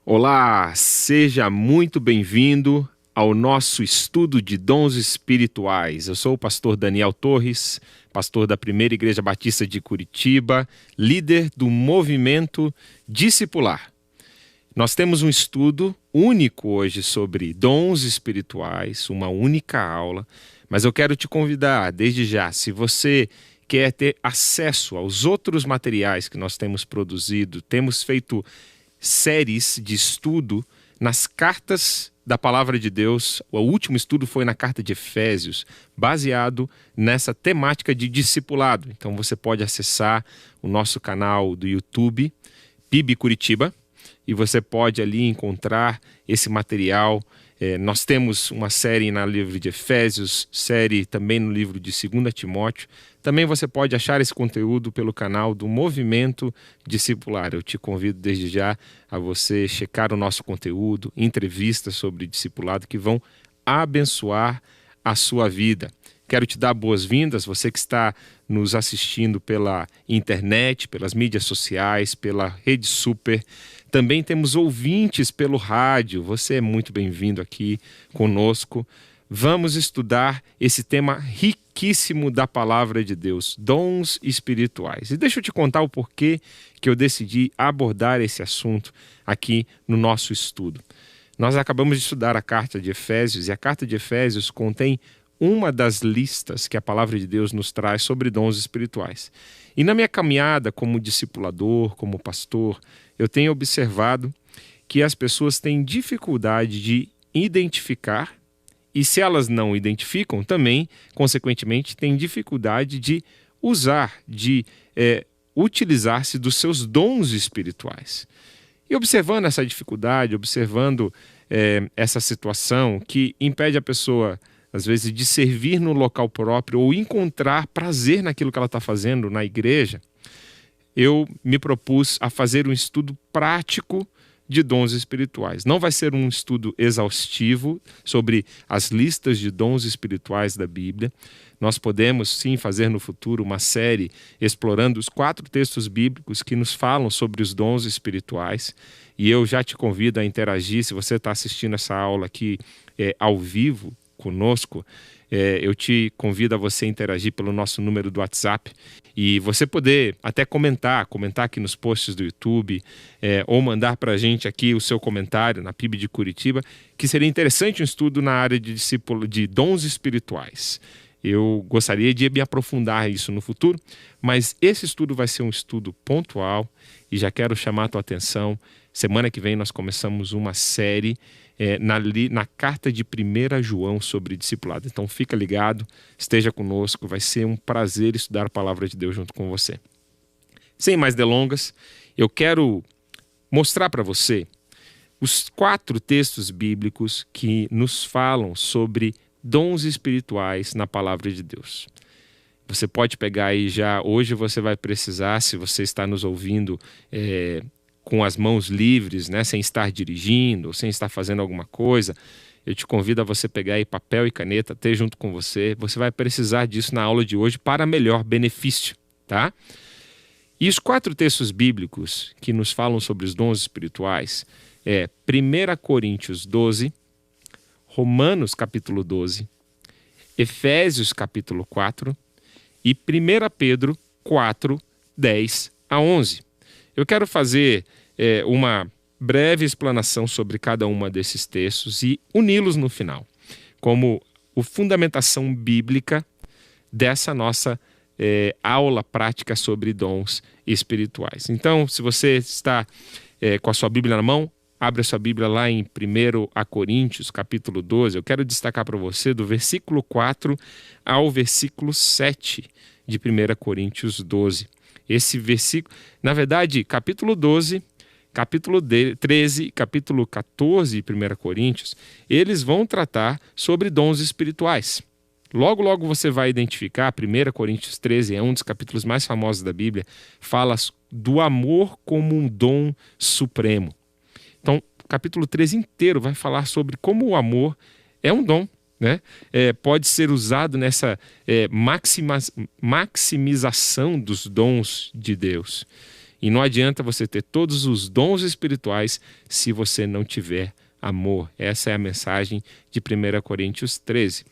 Olá, seja muito bem-vindo ao nosso estudo de dons espirituais. Eu sou o pastor Daniel Torres, pastor da Primeira Igreja Batista de Curitiba, líder do movimento discipular. Nós temos um estudo único hoje sobre dons espirituais, uma única aula, mas eu quero te convidar desde já, se você quer ter acesso aos outros materiais que nós temos produzido, temos feito séries de estudo nas cartas da Palavra de Deus. O último estudo foi na carta de Efésios, baseado nessa temática de discipulado. Então você pode acessar o nosso canal do YouTube, PIB Curitiba, e você pode ali encontrar esse material. Nós temos uma série no livro de Efésios, série também no livro de 2 Timóteo. Também você pode achar esse conteúdo pelo canal do Movimento Discipular. Eu te convido desde já a você checar o nosso conteúdo, entrevistas sobre discipulado que vão abençoar a sua vida. Quero te dar boas-vindas, você que está nos assistindo pela internet, pelas mídias sociais, pela Rede Super. Também temos ouvintes pelo rádio. Você é muito bem-vindo aqui conosco. Vamos estudar esse tema riquíssimo da Palavra de Deus, dons espirituais. E deixa eu te contar o porquê que eu decidi abordar esse assunto aqui no nosso estudo. Nós acabamos de estudar a carta de Efésios, e a carta de Efésios contém uma das listas que a Palavra de Deus nos traz sobre dons espirituais. E na minha caminhada como discipulador, como pastor, eu tenho observado que as pessoas têm dificuldade de identificar, e se elas não identificam, também, consequentemente, têm dificuldade de usar, de utilizar-se dos seus dons espirituais. E observando essa dificuldade, observando essa situação que impede a pessoa, às vezes, de servir no local próprio ou encontrar prazer naquilo que ela está fazendo na igreja, eu me propus a fazer um estudo prático de dons espirituais. Não vai ser um estudo exaustivo sobre as listas de dons espirituais da Bíblia. Nós podemos, sim, fazer no futuro uma série explorando os 4 textos bíblicos que nos falam sobre os dons espirituais. E eu já te convido a interagir. Se você está assistindo essa aula aqui ao vivo conosco, eu te convido a você interagir pelo nosso número do WhatsApp e você poder até comentar aqui nos posts do YouTube, ou mandar para a gente aqui o seu comentário na PIB de Curitiba, que seria interessante um estudo na área de dons espirituais. Eu gostaria de me aprofundar isso no futuro, mas esse estudo vai ser um estudo pontual e já quero chamar a tua atenção. Semana que vem nós começamos uma série na carta de 1 João sobre discipulado. Então fica ligado, esteja conosco, vai ser um prazer estudar a Palavra de Deus junto com você. Sem mais delongas, eu quero mostrar para você os 4 textos bíblicos que nos falam sobre dons espirituais na Palavra de Deus. Você pode pegar aí já, hoje você vai precisar, se você está nos ouvindo com as mãos livres, né, sem estar dirigindo, ou sem estar fazendo alguma coisa, eu te convido a você pegar aí papel e caneta, ter junto com você. Você vai precisar disso na aula de hoje para melhor benefício, tá? E os 4 textos bíblicos que nos falam sobre os dons espirituais 1 Coríntios 12, Romanos capítulo 12, Efésios capítulo 4 e 1 Pedro 4, 10 a 11. Eu quero fazer uma breve explanação sobre cada uma desses textos e uni-los no final, como a fundamentação bíblica dessa nossa aula prática sobre dons espirituais. Então, se você está com a sua Bíblia na mão, abre a sua Bíblia lá em 1 Coríntios, capítulo 12. Eu quero destacar para você do versículo 4 ao versículo 7 de 1 Coríntios 12. Esse versículo, na verdade, capítulo 12, capítulo 13, capítulo 14 de 1 Coríntios, eles vão tratar sobre dons espirituais. Logo, logo você vai identificar, 1 Coríntios 13 é um dos capítulos mais famosos da Bíblia, fala do amor como um dom supremo. Então, o capítulo 13 inteiro vai falar sobre como o amor é um dom, né? Pode ser usado nessa maximização dos dons de Deus. E não adianta você ter todos os dons espirituais se você não tiver amor. Essa é a mensagem de 1 Coríntios 13.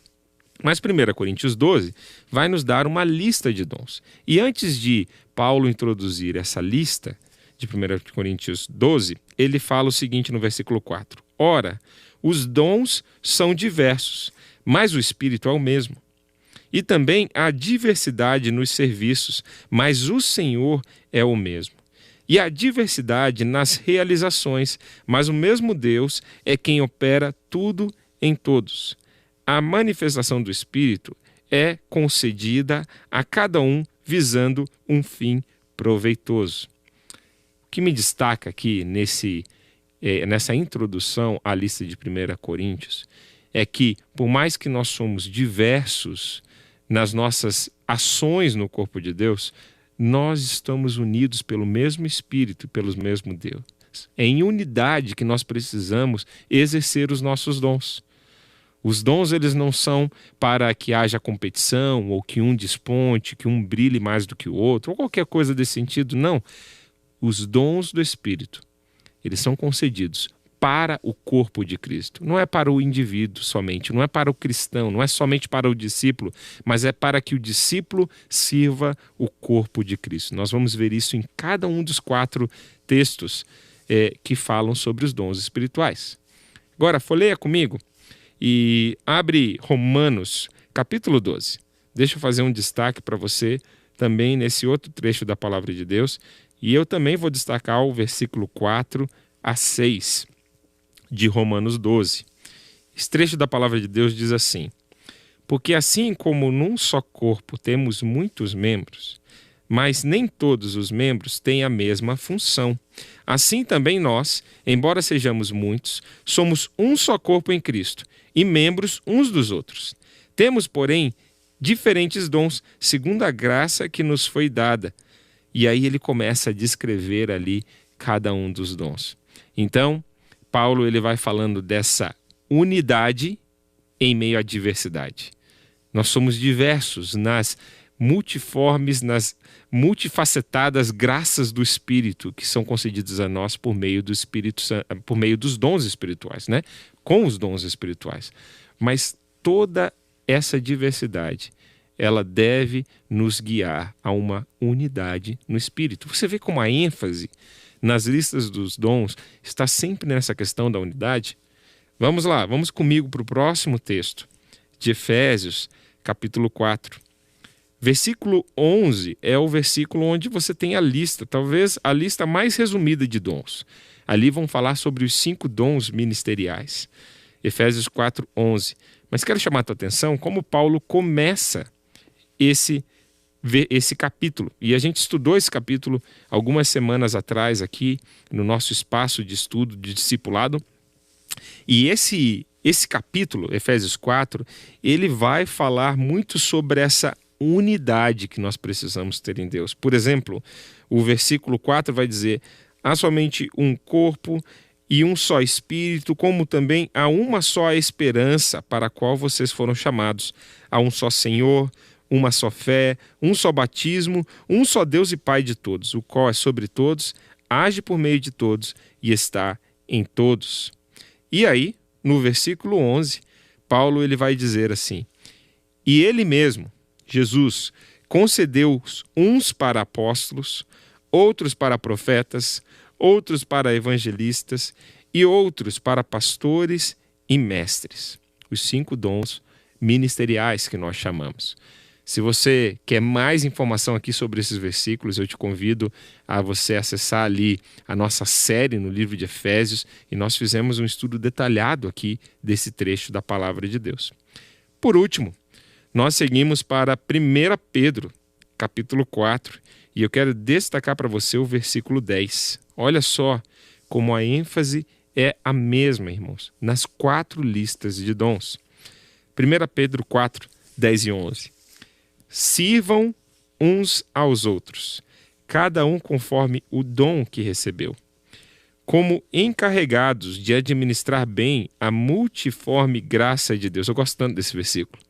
Mas 1 Coríntios 12 vai nos dar uma lista de dons. E antes de Paulo introduzir essa lista de 1 Coríntios 12, ele fala o seguinte no versículo 4. Ora, os dons são diversos, mas o Espírito é o mesmo. E também há diversidade nos serviços, mas o Senhor é o mesmo. E há diversidade nas realizações, mas o mesmo Deus é quem opera tudo em todos. A manifestação do Espírito é concedida a cada um visando um fim proveitoso. O que me destaca aqui nessa introdução à lista de 1 Coríntios é que, por mais que nós somos diversos nas nossas ações no corpo de Deus, nós estamos unidos pelo mesmo Espírito e pelo mesmo Deus. É em unidade que nós precisamos exercer os nossos dons. Os dons, eles não são para que haja competição, ou que um desponte, que um brilhe mais do que o outro, ou qualquer coisa desse sentido, não. Os dons do Espírito, eles são concedidos para o corpo de Cristo. Não é para o indivíduo somente, não é para o cristão, não é somente para o discípulo, mas é para que o discípulo sirva o corpo de Cristo. Nós vamos ver isso em cada um dos 4 textos que falam sobre os dons espirituais. Agora, folheia comigo e abre Romanos, capítulo 12. Deixa eu fazer um destaque para você também nesse outro trecho da palavra de Deus. E eu também vou destacar o versículo 4 a 6 de Romanos 12. Esse trecho da palavra de Deus diz assim: porque assim como num só corpo temos muitos membros, mas nem todos os membros têm a mesma função. Assim também nós, embora sejamos muitos, somos um só corpo em Cristo e membros uns dos outros. Temos, porém, diferentes dons, segundo a graça que nos foi dada. E aí ele começa a descrever ali cada um dos dons. Então, Paulo ele vai falando dessa unidade em meio à diversidade. Nós somos diversos nas multiformes, nas multifacetadas graças do Espírito que são concedidas a nós por meio do Espírito, por meio dos dons espirituais, né? Com os dons espirituais. Mas toda essa diversidade, ela deve nos guiar a uma unidade no Espírito. Você vê como a ênfase nas listas dos dons está sempre nessa questão da unidade? Vamos lá, vamos comigo para o próximo texto, de Efésios, capítulo 4. Versículo 11 é o versículo onde você tem a lista, talvez a lista mais resumida de dons. Ali vão falar sobre os 5 dons ministeriais. Efésios 4, 11. Mas quero chamar a tua atenção como Paulo começa esse capítulo. E a gente estudou esse capítulo algumas semanas atrás aqui no nosso espaço de estudo de discipulado. E esse capítulo, Efésios 4, ele vai falar muito sobre essa unidade que nós precisamos ter em Deus. Por exemplo, o versículo 4 vai dizer: há somente um corpo e um só Espírito, como também há uma só esperança para a qual vocês foram chamados. Há um só Senhor, uma só fé, um só batismo, um só Deus e Pai de todos, o qual é sobre todos, age por meio de todos e está em todos. E aí, no versículo 11, Paulo ele vai dizer assim: e ele mesmo, Jesus, concedeu uns para apóstolos, outros para profetas, outros para evangelistas e outros para pastores e mestres. Os 5 dons ministeriais que nós chamamos. Se você quer mais informação aqui sobre esses versículos, eu te convido a você acessar ali a nossa série no livro de Efésios, e nós fizemos um estudo detalhado aqui desse trecho da palavra de Deus. Por último, nós seguimos para 1 Pedro, capítulo 4, e eu quero destacar para você o versículo 10. Olha só como a ênfase é a mesma, irmãos, nas 4 listas de dons. 1 Pedro 4, 10 e 11. Sirvam uns aos outros, cada um conforme o dom que recebeu, como encarregados de administrar bem a multiforme graça de Deus. Eu gosto tanto desse versículo.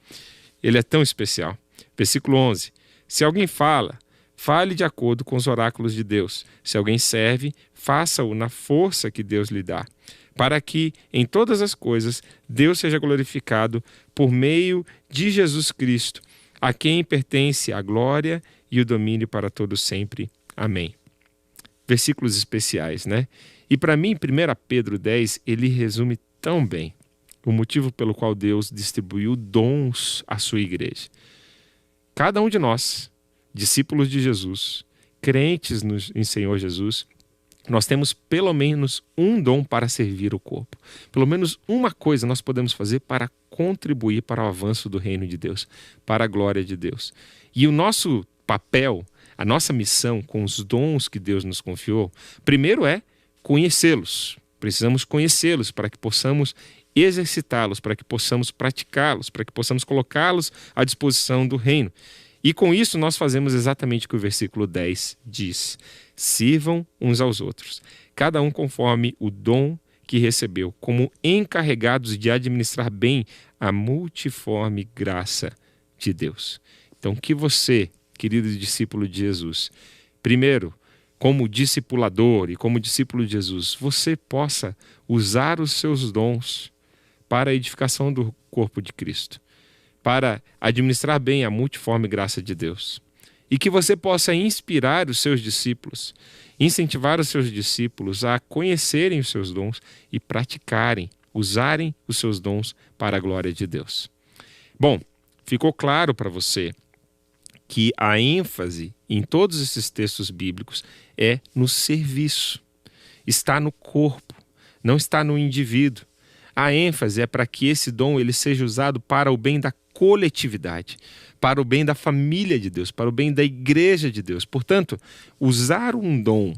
Ele é tão especial. Versículo 11. Se alguém fala, Fale de acordo com os oráculos de Deus. Se alguém serve, faça-o na força que Deus lhe dá, para que, em todas as coisas, Deus seja glorificado por meio de Jesus Cristo, a quem pertence a glória e o domínio para todos sempre. Amém. Versículos especiais, né? E para mim, 1 Pedro 10, ele resume tão bem o motivo pelo qual Deus distribuiu dons à sua igreja. Cada um de nós, discípulos de Jesus, crentes em Senhor Jesus, nós temos pelo menos um dom para servir o corpo. Pelo menos uma coisa nós podemos fazer para contribuir para o avanço do reino de Deus, para a glória de Deus. E o nosso papel, a nossa missão com os dons que Deus nos confiou, primeiro é conhecê-los. Precisamos conhecê-los para que possamos exercitá-los, para que possamos praticá-los, para que possamos colocá-los à disposição do reino. E com isso nós fazemos exatamente o que o versículo 10 diz. Sirvam uns aos outros, cada um conforme o dom que recebeu, como encarregados de administrar bem a multiforme graça de Deus. Então, que você, querido discípulo de Jesus, primeiro, como discipulador e como discípulo de Jesus, você possa usar os seus dons para a edificação do corpo de Cristo, para administrar bem a multiforme graça de Deus. E que você possa inspirar os seus discípulos, incentivar os seus discípulos a conhecerem os seus dons e praticarem, usarem os seus dons para a glória de Deus. Bom, ficou claro para você que a ênfase em todos esses textos bíblicos é no serviço, está no corpo, não está no indivíduo. A ênfase é para que esse dom ele seja usado para o bem da coletividade, para o bem da família de Deus, para o bem da igreja de Deus. Portanto, usar um dom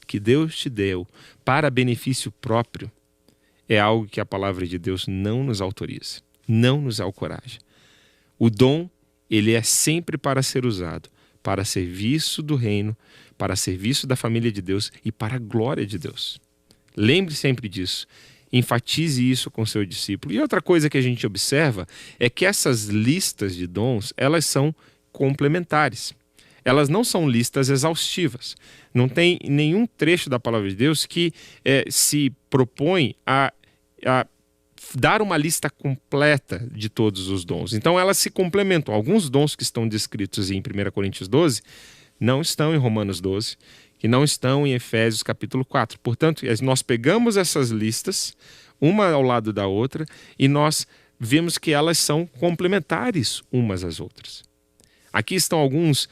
que Deus te deu para benefício próprio é algo que a palavra de Deus não nos autoriza, não nos encoraja. O dom, ele é sempre para ser usado para serviço do reino, para serviço da família de Deus e para a glória de Deus. Lembre sempre disso. Enfatize isso com seu discípulo. E outra coisa que a gente observa é que essas listas de dons, elas são complementares. Elas não são listas exaustivas. Não tem nenhum trecho da palavra de Deus que se propõe a dar uma lista completa de todos os dons. Então elas se complementam. Alguns dons que estão descritos em 1 Coríntios 12 não estão em Romanos 12, que não estão em Efésios capítulo 4. Portanto, nós pegamos essas listas, uma ao lado da outra, e nós vemos que elas são complementares umas às outras. Aqui estão algumas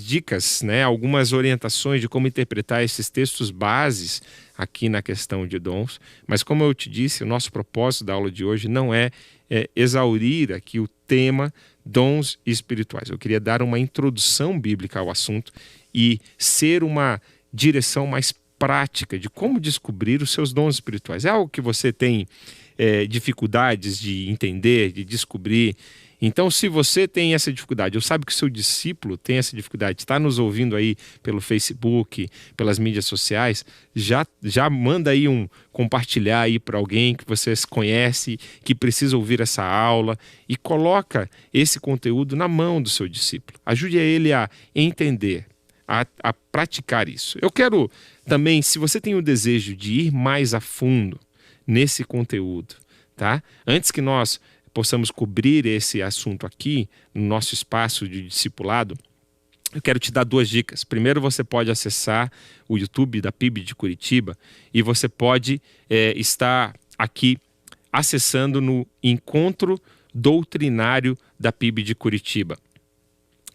dicas, né? Algumas orientações de como interpretar esses textos bases aqui na questão de dons. Mas como eu te disse, o nosso propósito da aula de hoje não é exaurir aqui o tema dons espirituais. Eu queria dar uma introdução bíblica ao assunto e ser uma direção mais prática de como descobrir os seus dons espirituais. É algo que você tem dificuldades de entender, de descobrir. Então, se você tem essa dificuldade, eu sabe que o seu discípulo tem essa dificuldade, está nos ouvindo aí pelo Facebook, pelas mídias sociais, já manda aí compartilhar aí para alguém que você conhece, que precisa ouvir essa aula, e coloca esse conteúdo na mão do seu discípulo. Ajude ele a entender, a praticar isso. Eu quero também, se você tem o desejo de ir mais a fundo nesse conteúdo, tá? Antes que nós possamos cobrir esse assunto aqui no nosso espaço de discipulado, eu quero te dar 2 dicas. Primeiro, você pode acessar o YouTube da PIB de Curitiba e você pode estar aqui acessando no Encontro Doutrinário da PIB de Curitiba.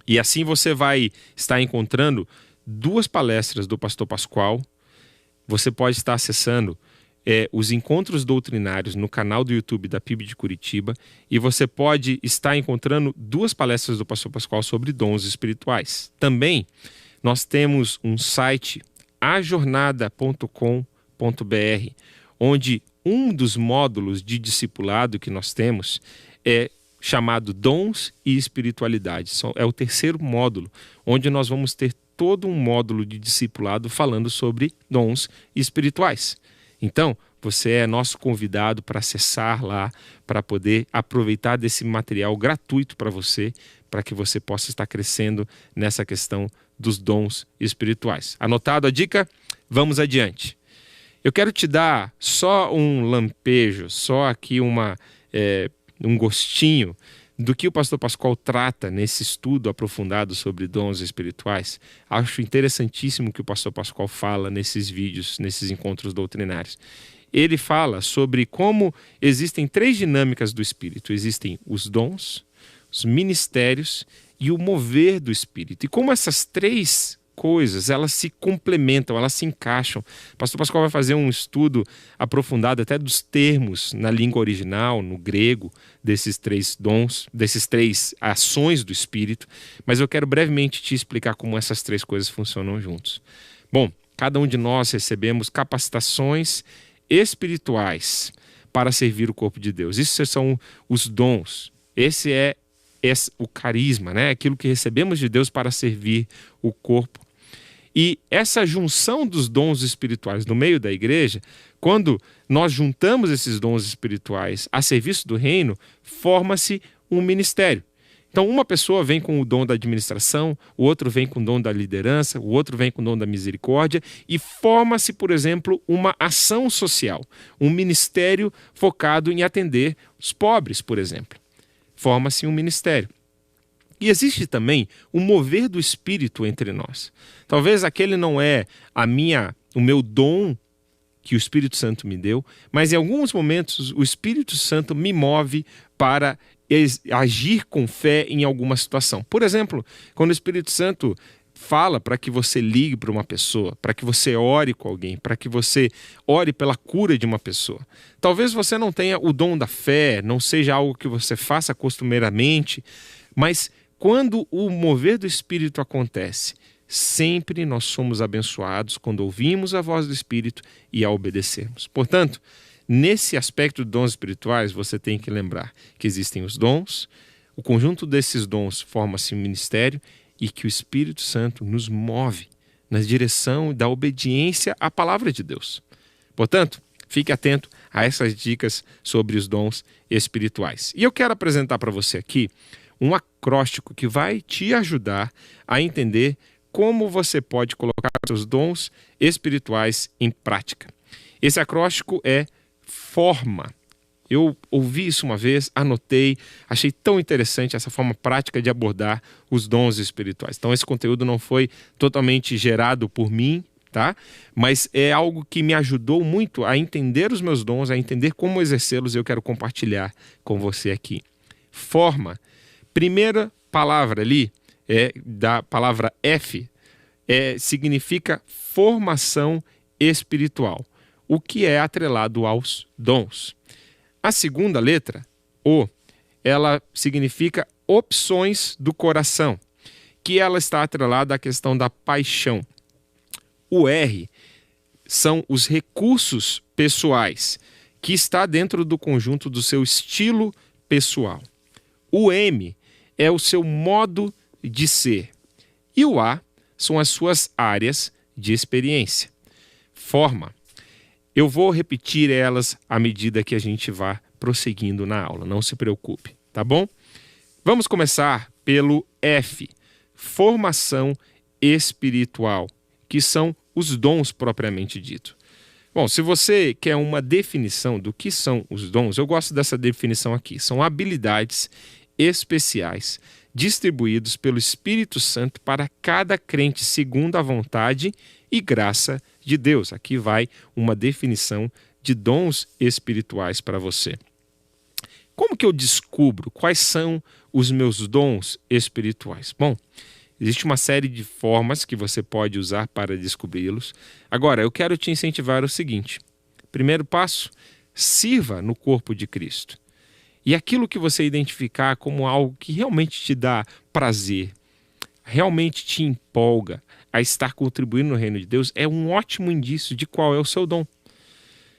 E assim você vai estar encontrando 2 palestras do pastor Pascoal. Você pode estar acessando os encontros doutrinários no canal do YouTube da PIB de Curitiba, e você pode estar encontrando 2 palestras do pastor Pascoal sobre dons espirituais. Também nós temos um site, ajornada.com.br, onde um dos módulos de discipulado que nós temos é chamado Dons e Espiritualidade. É o 3º módulo, onde nós vamos ter todo um módulo de discipulado falando sobre dons espirituais. Então, você é nosso convidado para acessar lá, para poder aproveitar desse material gratuito para que você possa estar crescendo nessa questão dos dons espirituais. Anotado a dica? Vamos adiante. Eu quero te dar só um lampejo, só aqui um gostinho do que o pastor Pascoal trata nesse estudo aprofundado sobre dons espirituais. Acho interessantíssimo o que o pastor Pascoal fala nesses vídeos, nesses encontros doutrinários. Ele fala sobre como existem 3 dinâmicas do Espírito. Existem os dons, os ministérios e o mover do Espírito. E como essas 3 coisas, elas se complementam, elas se encaixam. O pastor Pascoal vai fazer um estudo aprofundado até dos termos na língua original, no grego, desses 3 dons, desses 3 ações do Espírito. Mas eu quero brevemente te explicar como essas 3 coisas funcionam juntos. Bom, cada um de nós recebemos capacitações espirituais para servir o corpo de Deus. Isso são os dons. Esse é o carisma, né? Aquilo que recebemos de Deus para servir o corpo. E essa junção dos dons espirituais no meio da igreja, quando nós juntamos esses dons espirituais a serviço do reino, forma-se um ministério. Então, uma pessoa vem com o dom da administração, o outro vem com o dom da liderança, o outro vem com o dom da misericórdia e forma-se, por exemplo, uma ação social, um ministério focado em atender os pobres, por exemplo. Forma-se um ministério. E existe também o mover do Espírito entre nós. Talvez aquele não é o meu dom que o Espírito Santo me deu, mas em alguns momentos o Espírito Santo me move para agir com fé em alguma situação. Por exemplo, quando o Espírito Santo fala para que você ligue para uma pessoa, para que você ore com alguém, para que você ore pela cura de uma pessoa. Talvez você não tenha o dom da fé, não seja algo que você faça costumeiramente, mas quando o mover do Espírito acontece, sempre nós somos abençoados quando ouvimos a voz do Espírito e a obedecermos. Portanto, nesse aspecto de dons espirituais, você tem que lembrar que existem os dons, o conjunto desses dons forma-se um ministério e que o Espírito Santo nos move na direção da obediência à palavra de Deus. Portanto, fique atento a essas dicas sobre os dons espirituais. E eu quero apresentar para você aqui um acróstico que vai te ajudar a entender como você pode colocar seus dons espirituais em prática. Esse acróstico é FORMA. Eu ouvi isso uma vez, anotei, achei tão interessante essa forma prática de abordar os dons espirituais. Então esse conteúdo não foi totalmente gerado por mim, tá? Mas é algo que me ajudou muito a entender os meus dons, a entender como exercê-los e eu quero compartilhar com você aqui. FORMA. Primeira palavra ali é da palavra F, significa formação espiritual, o que é atrelado aos dons. A segunda letra, O, ela significa opções do coração, que ela está atrelada à questão da paixão. O R são os recursos pessoais, que está dentro do conjunto do seu estilo pessoal. O M é o seu modo de ser. E o A são as suas áreas de experiência. Forma. Eu vou repetir elas à medida que a gente vá prosseguindo na aula, não se preocupe, tá bom? Vamos começar pelo F, formação espiritual, que são os dons propriamente dito. Bom, se você quer uma definição do que são os dons, eu gosto dessa definição aqui. São habilidades especiais distribuídos pelo Espírito Santo para cada crente segundo a vontade e graça de Deus. Aqui vai uma definição de dons espirituais para você. Como que eu descubro quais são os meus dons espirituais? Bom, existe uma série de formas que você pode usar para descobri-los. Agora, eu quero te incentivar o seguinte. Primeiro passo, sirva no corpo de Cristo. E aquilo que você identificar como algo que realmente te dá prazer, realmente te empolga a estar contribuindo no reino de Deus, é um ótimo indício de qual é o seu dom.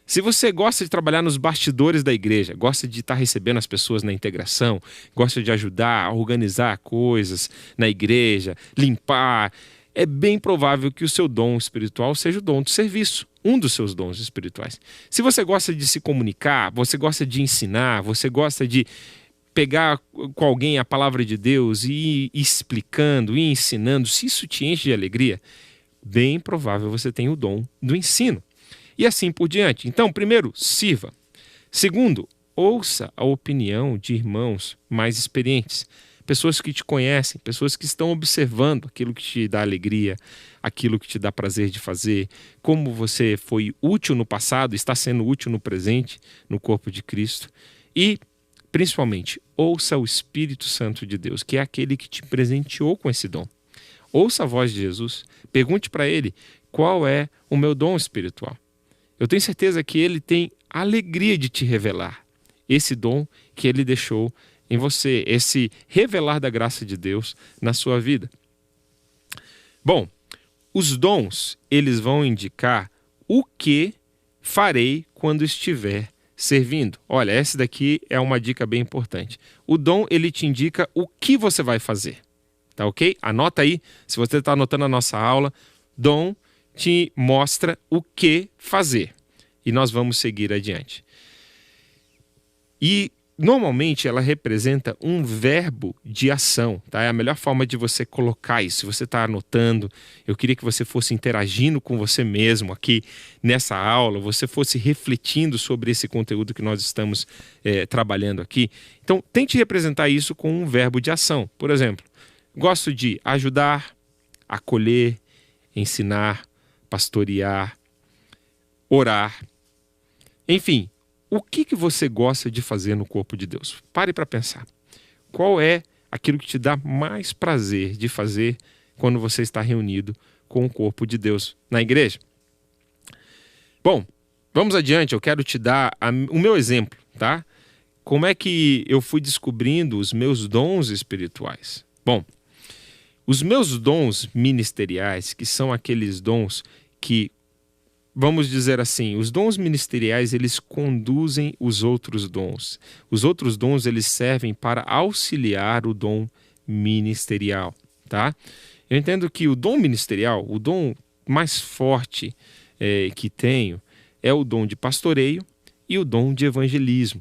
Se você gosta de trabalhar nos bastidores da igreja, gosta de estar recebendo as pessoas na integração, gosta de ajudar a organizar coisas na igreja, limpar, é bem provável que o seu dom espiritual seja o dom do serviço. um dos seus dons espirituais. Se você gosta de se comunicar, você gosta de ensinar, você gosta de pegar com alguém a palavra de Deus e ir explicando, e ensinando, se isso te enche de alegria, bem provável você tenha o dom do ensino. E assim por diante. Então, primeiro, sirva. Segundo, ouça a opinião de irmãos mais experientes, pessoas que te conhecem, pessoas que estão observando aquilo que te dá alegria, aquilo que te dá prazer de fazer, como você foi útil no passado, está sendo útil no presente, no corpo de Cristo. E, principalmente, ouça o Espírito Santo de Deus, que é aquele que te presenteou com esse dom. Ouça a voz de Jesus, pergunte para ele qual é o meu dom espiritual. Eu tenho certeza que ele tem alegria de te revelar esse dom que ele deixou em você, esse revelar da graça de Deus na sua vida. Bom, os dons, eles vão indicar o que farei quando estiver servindo. Olha, essa daqui é uma dica bem importante. O dom, ele te indica o que você vai fazer. Tá ok? Anota aí, se você está anotando a nossa aula, dom te mostra o que fazer. E nós vamos seguir adiante. E normalmente ela representa um verbo de ação, tá? É a melhor forma de você colocar isso. Se você está anotando, eu queria que você fosse interagindo com você mesmo aqui nessa aula, você fosse refletindo sobre esse conteúdo que nós estamos trabalhando aqui. Então, tente representar isso com um verbo de ação. Por exemplo, gosto de ajudar, acolher, ensinar, pastorear, orar. Enfim, o que você gosta de fazer no corpo de Deus? Pare para pensar. Qual é aquilo que te dá mais prazer de fazer quando você está reunido com o corpo de Deus na igreja? Bom, vamos adiante. Eu quero te dar o meu exemplo, tá? Como é que eu fui descobrindo os meus dons espirituais? Bom, os meus dons ministeriais, que são aqueles dons que, vamos dizer assim, os dons ministeriais, eles conduzem os outros dons. Os outros dons, eles servem para auxiliar o dom ministerial, tá? Eu entendo que o dom ministerial, o dom mais forte que tenho, é o dom de pastoreio e o dom de evangelismo.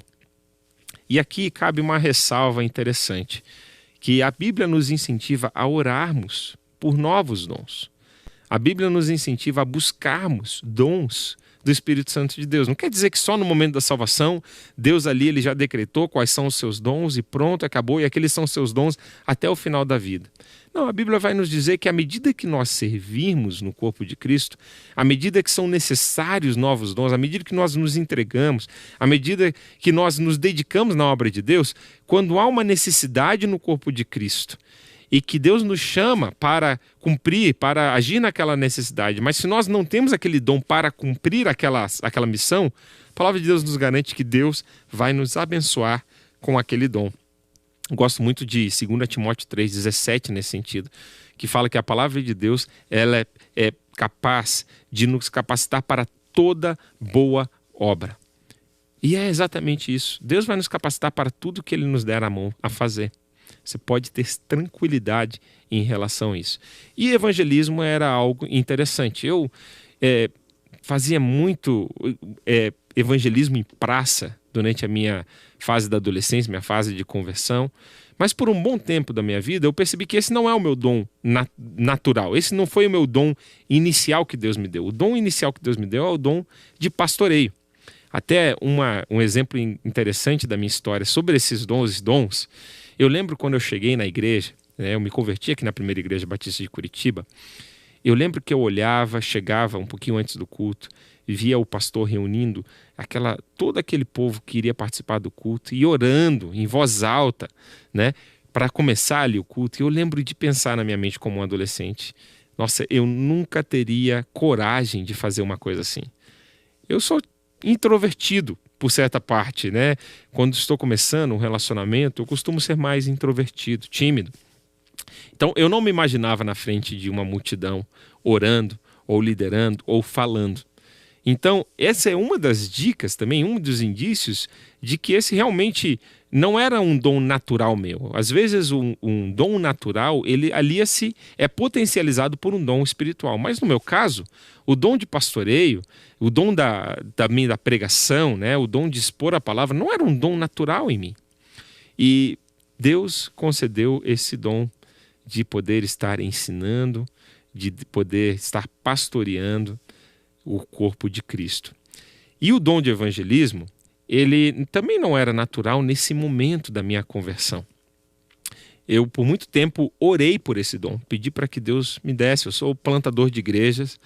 E aqui cabe uma ressalva interessante, que a Bíblia nos incentiva a orarmos por novos dons. A Bíblia nos incentiva a buscarmos dons do Espírito Santo de Deus. Não quer dizer que só no momento da salvação, Deus ali ele já decretou quais são os seus dons e pronto, acabou, e aqueles são os seus dons até o final da vida. Não, a Bíblia vai nos dizer que à medida que nós servirmos no corpo de Cristo, à medida que são necessários novos dons, à medida que nós nos entregamos, à medida que nós nos dedicamos na obra de Deus, quando há uma necessidade no corpo de Cristo, e que Deus nos chama para cumprir, para agir naquela necessidade. Mas se nós não temos aquele dom para cumprir aquela missão, a palavra de Deus nos garante que Deus vai nos abençoar com aquele dom. Gosto muito de 2 Timóteo 3,17 nesse sentido, que fala que a palavra de Deus ela é capaz de nos capacitar para toda boa obra. E é exatamente isso. Deus vai nos capacitar para tudo que Ele nos der a mão a fazer. Você pode ter tranquilidade em relação a isso. E evangelismo era algo interessante. Eu fazia muito evangelismo em praça durante a minha fase da adolescência, minha fase de conversão. Mas por um bom tempo da minha vida, eu percebi que esse não é o meu dom natural. Esse não foi o meu dom inicial que Deus me deu. O dom inicial que Deus me deu é o dom de pastoreio. Até um exemplo interessante da minha história sobre esses dons. Eu lembro quando eu cheguei na igreja, eu me converti aqui na primeira igreja batista de Curitiba. Eu lembro que eu olhava, chegava um pouquinho antes do culto, e via o pastor reunindo todo aquele povo que iria participar do culto e orando em voz alta, para começar ali o culto. E eu lembro de pensar na minha mente como um adolescente: nossa, eu nunca teria coragem de fazer uma coisa assim. Eu sou introvertido, por certa parte, Quando estou começando um relacionamento, eu costumo ser mais introvertido, tímido. Então, eu não me imaginava na frente de uma multidão, orando, ou liderando, ou falando. Então, essa é uma das dicas também, um dos indícios de que esse realmente não era um dom natural meu. Às vezes um dom natural, ele alia-se, é potencializado por um dom espiritual. Mas no meu caso, o dom de pastoreio, o dom da pregação, né, o dom de expor a palavra, não era um dom natural em mim. E Deus concedeu esse dom de poder estar ensinando, de poder estar pastoreando o corpo de Cristo. E o dom de evangelismo, ele também não era natural nesse momento da minha conversão. Eu, por muito tempo, orei por esse dom, pedi para que Deus me desse. Eu sou plantador de igrejas,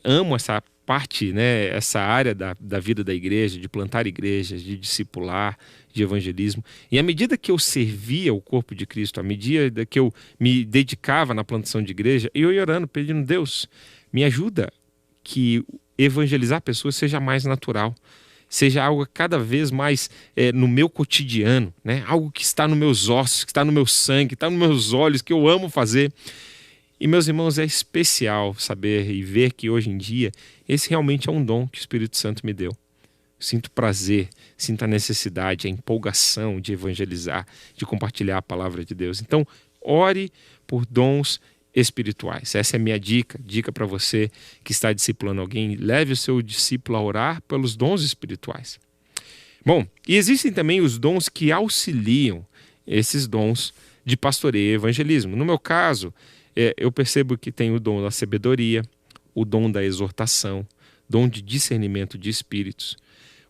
amo essa parte, né, essa área da vida da igreja, de plantar igrejas, de discipular, de evangelismo. E à medida que eu servia o corpo de Cristo, à medida que eu me dedicava na plantação de igreja, eu ia orando, pedindo: Deus, me ajuda que evangelizar pessoas seja mais natural, seja algo cada vez mais no meu cotidiano, né? Algo que está nos meus ossos, que está no meu sangue, que está nos meus olhos, que eu amo fazer. E, meus irmãos, é especial saber e ver que hoje em dia esse realmente é um dom que o Espírito Santo me deu. Sinto prazer, sinto a necessidade, a empolgação de evangelizar, de compartilhar a palavra de Deus. Então, ore por dons espirituais. Essa é a minha dica para você que está discipulando alguém. Leve o seu discípulo a orar pelos dons espirituais. Bom, e existem também os dons que auxiliam esses dons de pastoreio e evangelismo. No meu caso, eu percebo que tem o dom da sabedoria, o dom da exortação, dom de discernimento de espíritos,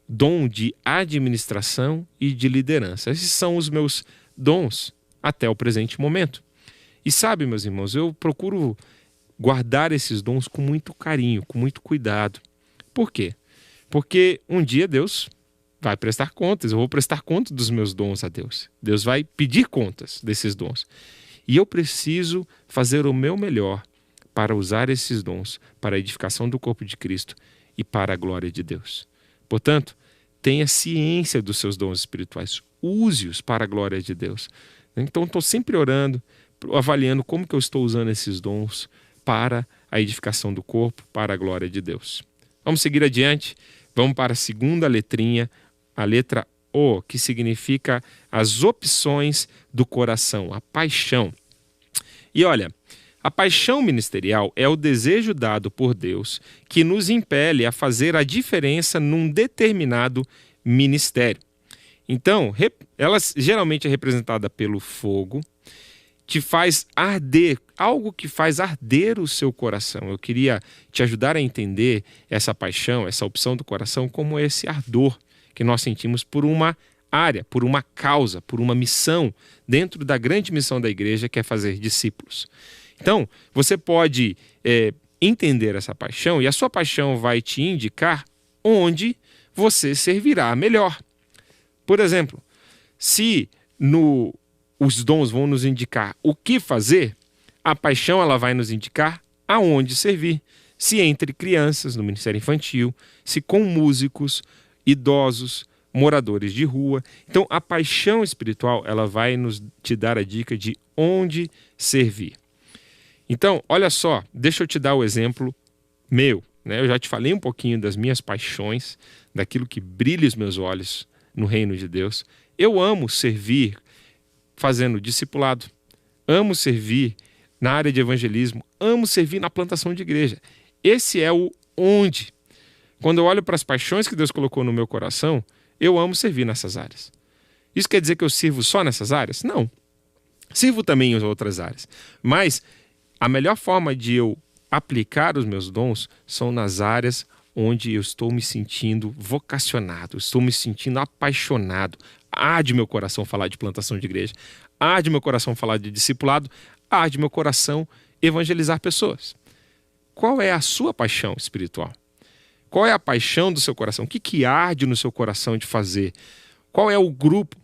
dom de administração e de liderança. Esses são os meus dons até o presente momento. E sabe, meus irmãos, eu procuro guardar esses dons com muito carinho, com muito cuidado. Por quê? Porque um dia Deus vai prestar contas, eu vou prestar conta dos meus dons a Deus. Deus vai pedir contas desses dons. E eu preciso fazer o meu melhor para usar esses dons para a edificação do corpo de Cristo e para a glória de Deus. Portanto, tenha ciência dos seus dons espirituais, use-os para a glória de Deus. Então, estou sempre orando, avaliando como que eu estou usando esses dons para a edificação do corpo, para a glória de Deus. Vamos seguir adiante, vamos para a segunda letrinha, a letra O, que significa as opções do coração, a paixão. E olha, a paixão ministerial é o desejo dado por Deus que nos impele a fazer a diferença num determinado ministério. Então, ela geralmente é representada pelo fogo, te faz arder, algo que faz arder o seu coração. Eu queria te ajudar a entender essa paixão, essa opção do coração, como esse ardor que nós sentimos por uma área, por uma causa, por uma missão, dentro da grande missão da igreja, que é fazer discípulos. Então, você pode entender essa paixão, e a sua paixão vai te indicar onde você servirá melhor. Por exemplo, se os dons vão nos indicar o que fazer, a paixão ela vai nos indicar aonde servir. Se entre crianças, no ministério infantil, se com músicos, idosos, moradores de rua. Então, a paixão espiritual ela vai te dar a dica de onde servir. Então, olha só, deixa eu te dar o exemplo meu, né? Eu já te falei um pouquinho das minhas paixões, daquilo que brilha os meus olhos no reino de Deus. Eu amo servir fazendo discipulado, amo servir na área de evangelismo, amo servir na plantação de igreja. Esse é o onde. Quando eu olho para as paixões que Deus colocou no meu coração, eu amo servir nessas áreas. Isso quer dizer que eu sirvo só nessas áreas? Não. Sirvo também em outras áreas. Mas a melhor forma de eu aplicar os meus dons são nas áreas onde eu estou me sentindo vocacionado, estou me sentindo apaixonado. Arde meu coração falar de plantação de igreja, arde meu coração falar de discipulado, arde meu coração evangelizar pessoas. Qual é a sua paixão espiritual? Qual é a paixão do seu coração? O que arde no seu coração de fazer? Qual é o grupo?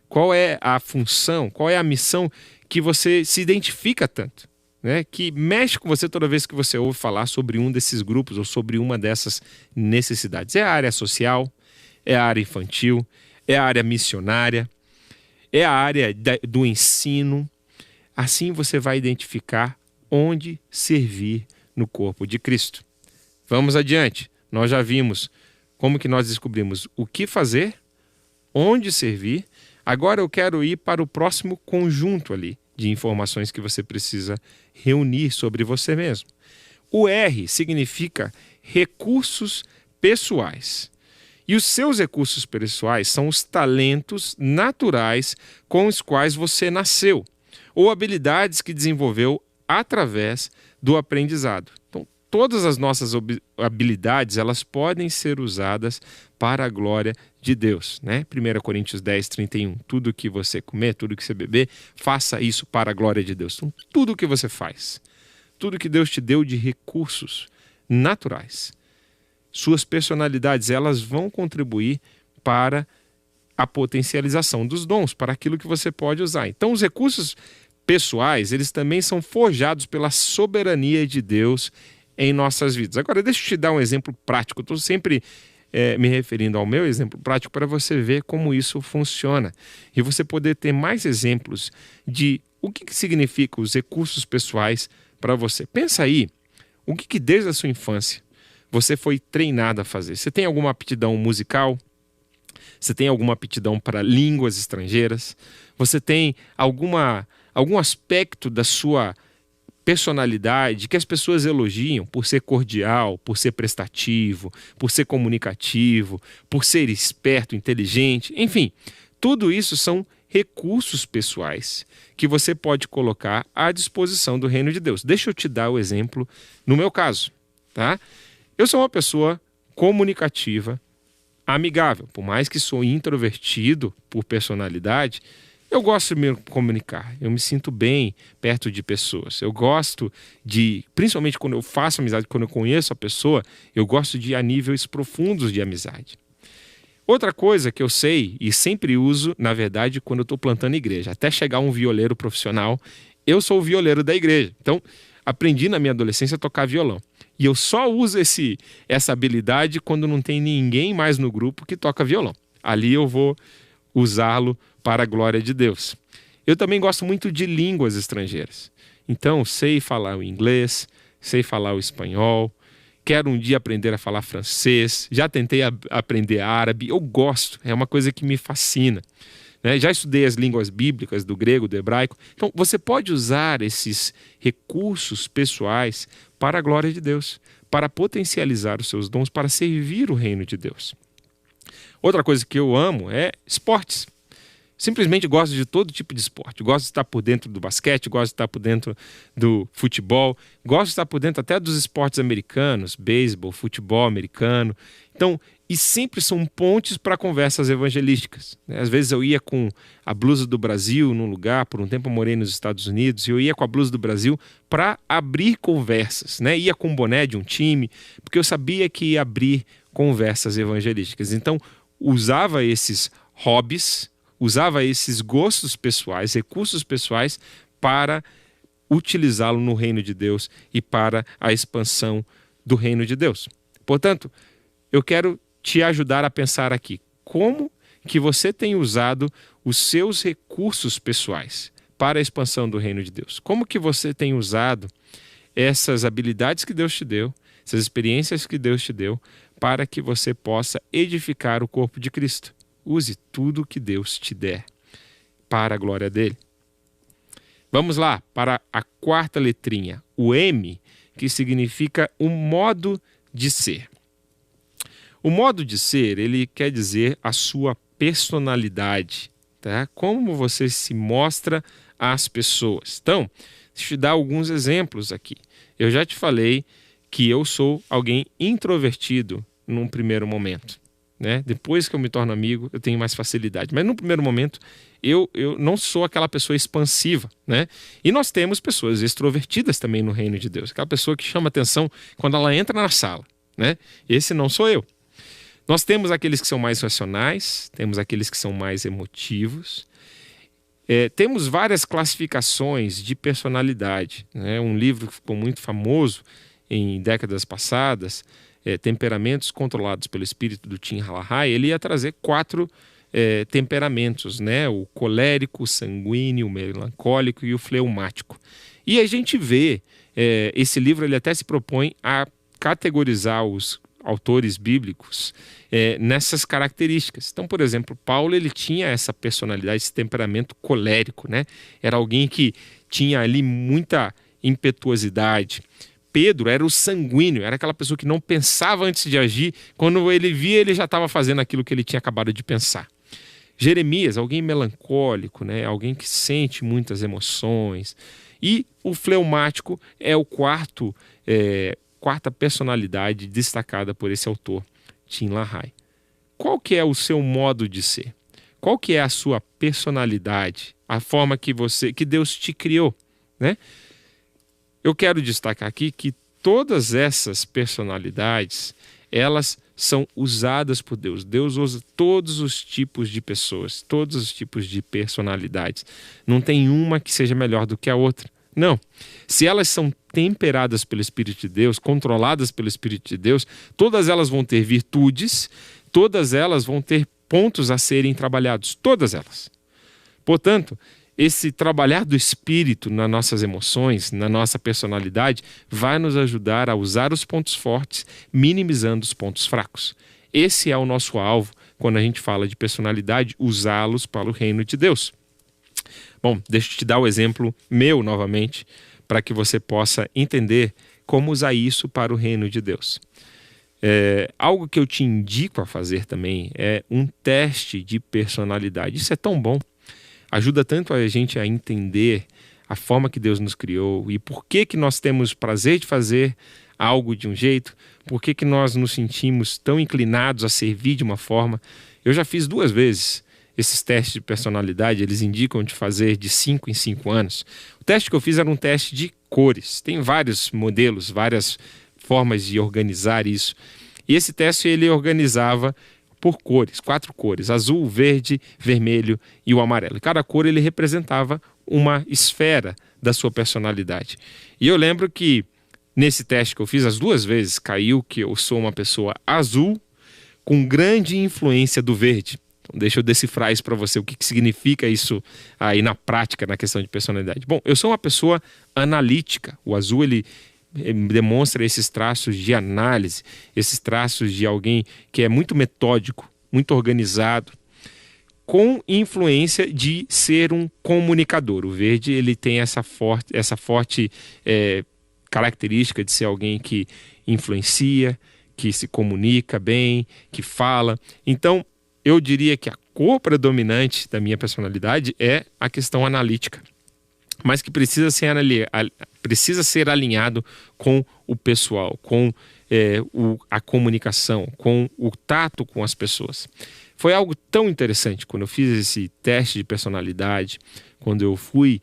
Qual é a função? Qual é a missão que você se identifica tanto? Né? Que mexe com você toda vez que você ouve falar sobre um desses grupos ou sobre uma dessas necessidades. É a área social, é a área infantil, é a área missionária, é a área do ensino. Assim você vai identificar onde servir no corpo de Cristo. Vamos adiante. Nós já vimos como que nós descobrimos o que fazer, onde servir. Agora eu quero ir para o próximo conjunto ali de informações que você precisa reunir sobre você mesmo. O R significa recursos pessoais. E os seus recursos pessoais são os talentos naturais com os quais você nasceu, ou habilidades que desenvolveu através do aprendizado. Então, todas as nossas habilidades, elas podem ser usadas para a glória de Deus, né? 1 Coríntios 10, 31. Tudo que você comer, tudo que você beber, faça isso para a glória de Deus. Então, tudo que você faz, tudo que Deus te deu de recursos naturais, suas personalidades, elas vão contribuir para a potencialização dos dons, para aquilo que você pode usar. Então, os recursos pessoais, eles também são forjados pela soberania de Deus em nossas vidas. Agora, deixa eu te dar um exemplo prático. Eu estou sempre me referindo ao meu exemplo prático para você ver como isso funciona e você poder ter mais exemplos de o que significa os recursos pessoais para você. Pensa aí, o que desde a sua infância você foi treinado a fazer? Você tem alguma aptidão musical? Você tem alguma aptidão para línguas estrangeiras? Você tem algum aspecto da sua personalidade que as pessoas elogiam por ser cordial, por ser prestativo, por ser comunicativo, por ser esperto, inteligente? Enfim, tudo isso são recursos pessoais que você pode colocar à disposição do reino de Deus. Deixa eu te dar o exemplo no meu caso, tá? Eu sou uma pessoa comunicativa, amigável. Por mais que sou introvertido por personalidade, eu gosto de me comunicar. Eu me sinto bem perto de pessoas. Eu gosto de, principalmente quando eu faço amizade, quando eu conheço a pessoa, eu gosto de ir a níveis profundos de amizade. Outra coisa que eu sei e sempre uso, na verdade, quando eu estou plantando igreja, até chegar um violeiro profissional, eu sou o violeiro da igreja. Então, aprendi na minha adolescência a tocar violão. E eu só uso essa habilidade quando não tem ninguém mais no grupo que toca violão. Ali eu vou usá-lo para a glória de Deus. Eu também gosto muito de línguas estrangeiras. Então, sei falar o inglês, sei falar o espanhol, quero um dia aprender a falar francês, já tentei aprender árabe, eu gosto, é uma coisa que me fascina. Já estudei as línguas bíblicas do grego, do hebraico. Então, você pode usar esses recursos pessoais para a glória de Deus, para potencializar os seus dons, para servir o reino de Deus. Outra coisa que eu amo é esportes. Simplesmente gosto de todo tipo de esporte. Gosto de estar por dentro do basquete, gosto de estar por dentro do futebol, gosto de estar por dentro até dos esportes americanos, beisebol, futebol americano. Então, e sempre são pontes para conversas evangelísticas. Às vezes eu ia com a blusa do Brasil num lugar, por um tempo eu morei nos Estados Unidos, e eu ia com a blusa do Brasil para abrir conversas, Ia com o boné de um time, porque eu sabia que ia abrir conversas evangelísticas. Então, usava esses hobbies, usava esses gostos pessoais, recursos pessoais, para utilizá-lo no reino de Deus e para a expansão do reino de Deus. Portanto, eu quero te ajudar a pensar aqui, como que você tem usado os seus recursos pessoais para a expansão do reino de Deus? Como que você tem usado essas habilidades que Deus te deu, essas experiências que Deus te deu, para que você possa edificar o corpo de Cristo? Use tudo que Deus te der para a glória dele. Vamos lá para a quarta letrinha, o M, que significa o modo de ser. O modo de ser, ele quer dizer a sua personalidade, tá? Como você se mostra às pessoas. Então, deixa eu te dar alguns exemplos aqui. Eu já te falei que eu sou alguém introvertido num primeiro momento, Depois que eu me torno amigo, eu tenho mais facilidade. Mas no primeiro momento, eu não sou aquela pessoa expansiva, E nós temos pessoas extrovertidas também no reino de Deus. Aquela pessoa que chama atenção quando ela entra na sala, Esse não sou eu. Nós temos aqueles que são mais racionais, temos aqueles que são mais emotivos. Temos várias classificações de personalidade. Um livro que ficou muito famoso em décadas passadas, Temperamentos Controlados pelo Espírito, do Tim LaHaye, ele ia trazer 4 temperamentos, o colérico, o sanguíneo, o melancólico e o fleumático. E a gente vê, esse livro ele até se propõe a categorizar autores bíblicos nessas características. Então, por exemplo, Paulo ele tinha essa personalidade, esse temperamento colérico, né? Era alguém que tinha ali muita impetuosidade. Pedro era o sanguíneo, era aquela pessoa que não pensava antes de agir. Quando ele via, ele já estava fazendo aquilo que ele tinha acabado de pensar. Jeremias, alguém melancólico, né? Alguém que sente muitas emoções. E o fleumático é o quarta personalidade destacada por esse autor, Tim LaHaye. Qual que é o seu modo de ser? Qual que é a sua personalidade? A forma que Deus te criou, né? Eu quero destacar aqui que todas essas personalidades, elas são usadas por Deus. Deus usa todos os tipos de pessoas, todos os tipos de personalidades. Não tem uma que seja melhor do que a outra. Não. Se elas são temperadas pelo Espírito de Deus, controladas pelo Espírito de Deus, todas elas vão ter virtudes, todas elas vão ter pontos a serem trabalhados, todas elas. Portanto, esse trabalhar do Espírito nas nossas emoções, na nossa personalidade, vai nos ajudar a usar os pontos fortes, minimizando os pontos fracos. Esse é o nosso alvo quando a gente fala de personalidade, usá-los para o reino de Deus. Bom, deixa eu te dar o exemplo meu novamente, para que você possa entender como usar isso para o reino de Deus. Algo que eu te indico a fazer também é um teste de personalidade. Isso é tão bom. Ajuda tanto a gente a entender a forma que Deus nos criou e por que nós temos prazer de fazer algo de um jeito, por que nós nos sentimos tão inclinados a servir de uma forma. Eu já fiz 2 vezes esses testes de personalidade, eles indicam de fazer de 5 em 5 anos. O teste que eu fiz era um teste de cores. Tem vários modelos, várias formas de organizar isso. E esse teste ele organizava por cores, 4 cores, azul, verde, vermelho e o amarelo. E cada cor ele representava uma esfera da sua personalidade. E eu lembro que nesse teste que eu fiz as 2 vezes, caiu que eu sou uma pessoa azul com grande influência do verde. Então deixa eu decifrar isso para você, o que significa isso aí na prática, na questão de personalidade. Bom, eu sou uma pessoa analítica, o azul ele demonstra esses traços de análise, esses traços de alguém que é muito metódico, muito organizado, com influência de ser um comunicador. O verde ele tem essa forte característica de ser alguém que influencia, que se comunica bem, que fala. Então, eu diria que a cor predominante da minha personalidade é a questão analítica, mas que precisa ser alinhado com o pessoal, com a comunicação, com o tato com as pessoas. Foi algo tão interessante quando eu fiz esse teste de personalidade, quando eu fui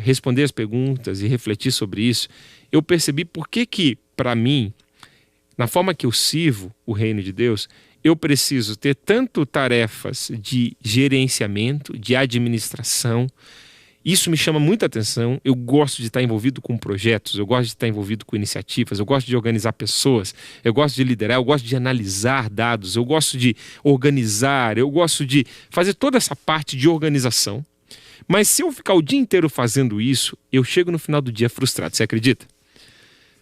responder as perguntas e refletir sobre isso, eu percebi por que para mim, na forma que eu sirvo o reino de Deus, eu preciso ter tanto tarefas de gerenciamento, de administração. Isso me chama muita atenção. Eu gosto de estar envolvido com projetos, eu gosto de estar envolvido com iniciativas, eu gosto de organizar pessoas, eu gosto de liderar, eu gosto de analisar dados, eu gosto de organizar, eu gosto de fazer toda essa parte de organização. Mas se eu ficar o dia inteiro fazendo isso, eu chego no final do dia frustrado. Você acredita?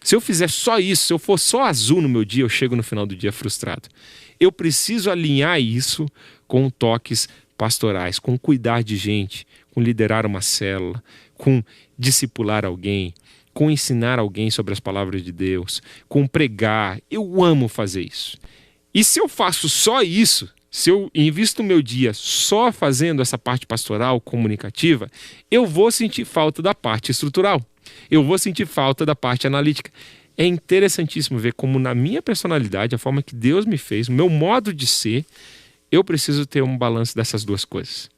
Se eu fizer só isso, se eu for só azul no meu dia, eu chego no final do dia frustrado. Eu preciso alinhar isso com toques pastorais, com cuidar de gente, com liderar uma célula, com discipular alguém, com ensinar alguém sobre as palavras de Deus, com pregar. Eu amo fazer isso. E se eu faço só isso, se eu invisto o meu dia só fazendo essa parte pastoral, comunicativa, eu vou sentir falta da parte estrutural. Eu vou sentir falta da parte analítica. É interessantíssimo ver como na minha personalidade, a forma que Deus me fez, o meu modo de ser, eu preciso ter um balanço dessas 2 coisas.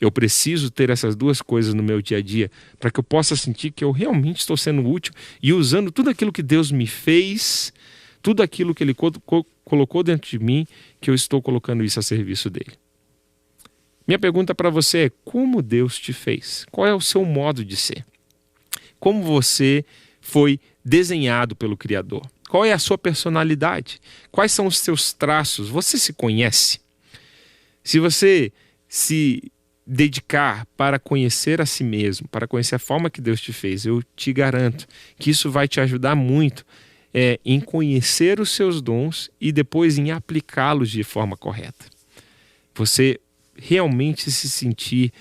Eu preciso ter essas 2 coisas no meu dia a dia para que eu possa sentir que eu realmente estou sendo útil e usando tudo aquilo que Deus me fez, tudo aquilo que Ele colocou dentro de mim, que eu estou colocando isso a serviço dEle. Minha pergunta para você é: como Deus te fez? Qual é o seu modo de ser? Como você foi desenhado pelo Criador? Qual é a sua personalidade? Quais são os seus traços? Você se conhece? Se você se dedicar para conhecer a si mesmo, para conhecer a forma que Deus te fez, eu te garanto que isso vai te ajudar muito é em conhecer os seus dons e depois em aplicá-los de forma correta. Você realmente se sentir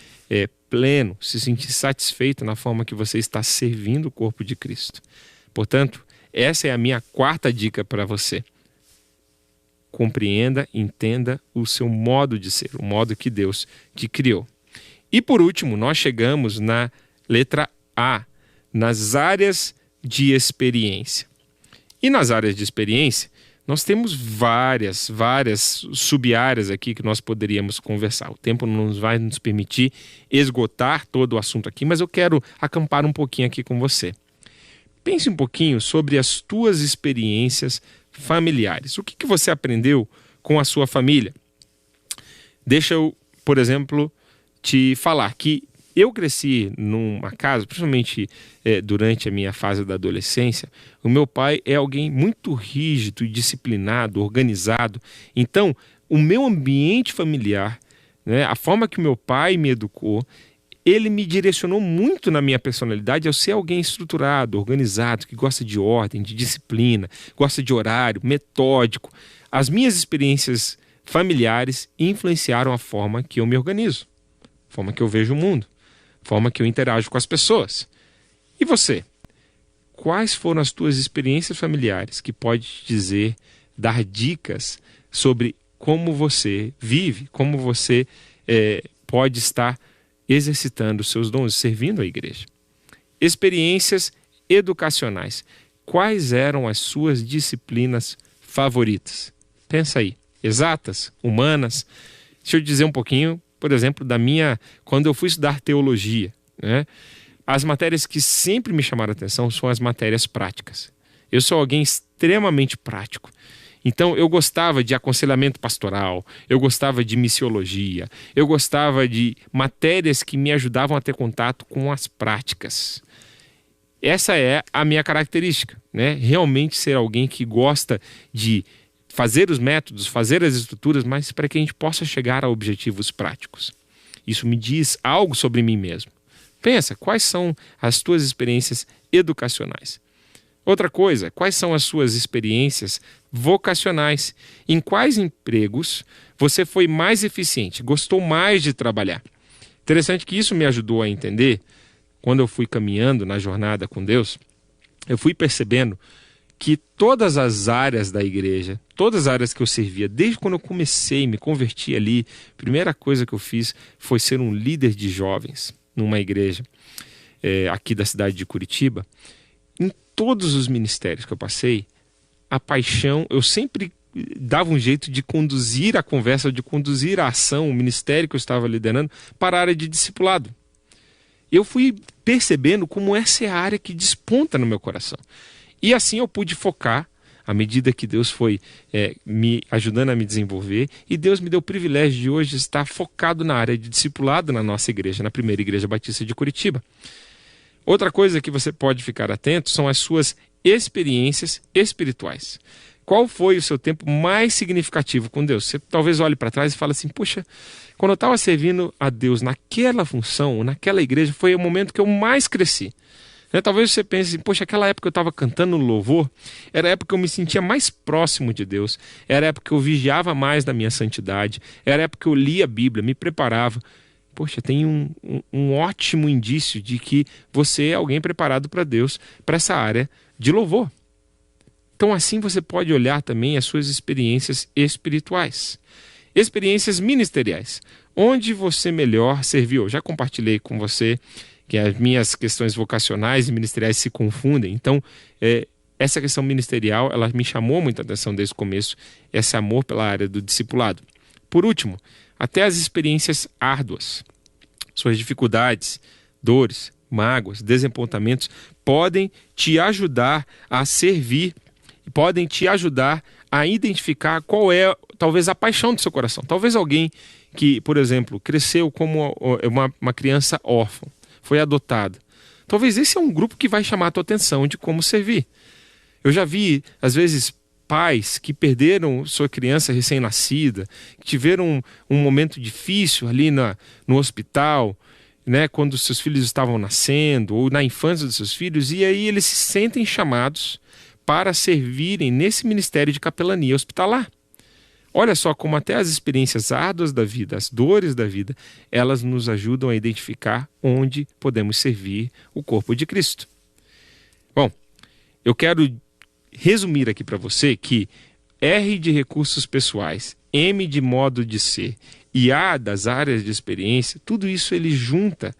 pleno, se sentir satisfeito na forma que você está servindo o corpo de Cristo. Portanto, essa é a minha quarta dica para você. Compreenda, entenda o seu modo de ser, o modo que Deus te criou. E por último, nós chegamos na letra A, nas áreas de experiência. E nas áreas de experiência, nós temos várias sub-áreas aqui que nós poderíamos conversar. O tempo não vai nos permitir esgotar todo o assunto aqui, mas eu quero acampar um pouquinho aqui com você. Pense um pouquinho sobre as tuas experiências familiares. O que você aprendeu com a sua família? Deixa eu, por exemplo, te falar que eu cresci numa casa, principalmente durante a minha fase da adolescência. O meu pai é alguém muito rígido, disciplinado, organizado. Então, o meu ambiente familiar, né, a forma que o meu pai me educou, ele me direcionou muito na minha personalidade ao ser alguém estruturado, organizado, que gosta de ordem, de disciplina, gosta de horário, metódico. As minhas experiências familiares influenciaram a forma que eu me organizo, a forma que eu vejo o mundo, a forma que eu interajo com as pessoas. E você? Quais foram as tuas experiências familiares que pode te dizer, dar dicas sobre como você vive, como você pode estar exercitando os seus dons, servindo a igreja? Experiências educacionais. Quais eram as suas disciplinas favoritas? Pensa aí. Exatas? Humanas? Deixa eu dizer um pouquinho, por exemplo, quando eu fui estudar teologia, né? As matérias que sempre me chamaram a atenção são as matérias práticas. Eu sou alguém extremamente prático. Então, eu gostava de aconselhamento pastoral, eu gostava de missiologia, eu gostava de matérias que me ajudavam a ter contato com as práticas. Essa é a minha característica, né? Realmente ser alguém que gosta de fazer os métodos, fazer as estruturas, mas para que a gente possa chegar a objetivos práticos. Isso me diz algo sobre mim mesmo. Pensa, quais são as tuas experiências educacionais? Outra coisa, quais são as suas experiências vocacionais? Em quais empregos você foi mais eficiente, gostou mais de trabalhar? Interessante que isso me ajudou a entender, quando eu fui caminhando na jornada com Deus, eu fui percebendo que todas as áreas da igreja, todas as áreas que eu servia, desde quando eu comecei, me converti ali, a primeira coisa que eu fiz foi ser um líder de jovens numa igreja aqui da cidade de Curitiba. Em todos os ministérios que eu passei, a paixão, eu sempre dava um jeito de conduzir a conversa, de conduzir a ação, o ministério que eu estava liderando, para a área de discipulado. Eu fui percebendo como essa é a área que desponta no meu coração. E assim eu pude focar, à medida que Deus foi me ajudando a me desenvolver, e Deus me deu o privilégio de hoje estar focado na área de discipulado na nossa igreja, na Primeira Igreja Batista de Curitiba. Outra coisa que você pode ficar atento são as suas experiências espirituais. Qual foi o seu tempo mais significativo com Deus? Você talvez olhe para trás e fale assim, puxa, quando eu estava servindo a Deus naquela função, naquela igreja, foi o momento que eu mais cresci. Talvez você pense assim, poxa, aquela época que eu estava cantando no louvor, era a época que eu me sentia mais próximo de Deus, era a época que eu vigiava mais da minha santidade, era a época que eu lia a Bíblia, me preparava. Poxa, tem um ótimo indício de que você é alguém preparado para Deus, para essa área de louvor. Então assim você pode olhar também as suas experiências espirituais. Experiências ministeriais. Onde você melhor serviu? Eu já compartilhei com você que as minhas questões vocacionais e ministeriais se confundem. Então, essa questão ministerial, ela me chamou muita atenção desde o começo, esse amor pela área do discipulado. Por último, até as experiências árduas, suas dificuldades, dores, mágoas, desapontamentos, podem te ajudar a servir, podem te ajudar a identificar qual é, talvez, a paixão do seu coração. Talvez alguém que, por exemplo, cresceu como uma criança órfã, foi adotado. Talvez esse é um grupo que vai chamar a tua atenção de como servir. Eu já vi, às vezes, pais que perderam sua criança recém-nascida, que tiveram um momento difícil ali no hospital, né, quando seus filhos estavam nascendo, ou na infância dos seus filhos, e aí eles se sentem chamados para servirem nesse ministério de capelania hospitalar. Olha só como até as experiências árduas da vida, as dores da vida, elas nos ajudam a identificar onde podemos servir o corpo de Cristo. Bom, eu quero resumir aqui para você que R de recursos pessoais, M de modo de ser e A das áreas de experiência, tudo isso ele junta,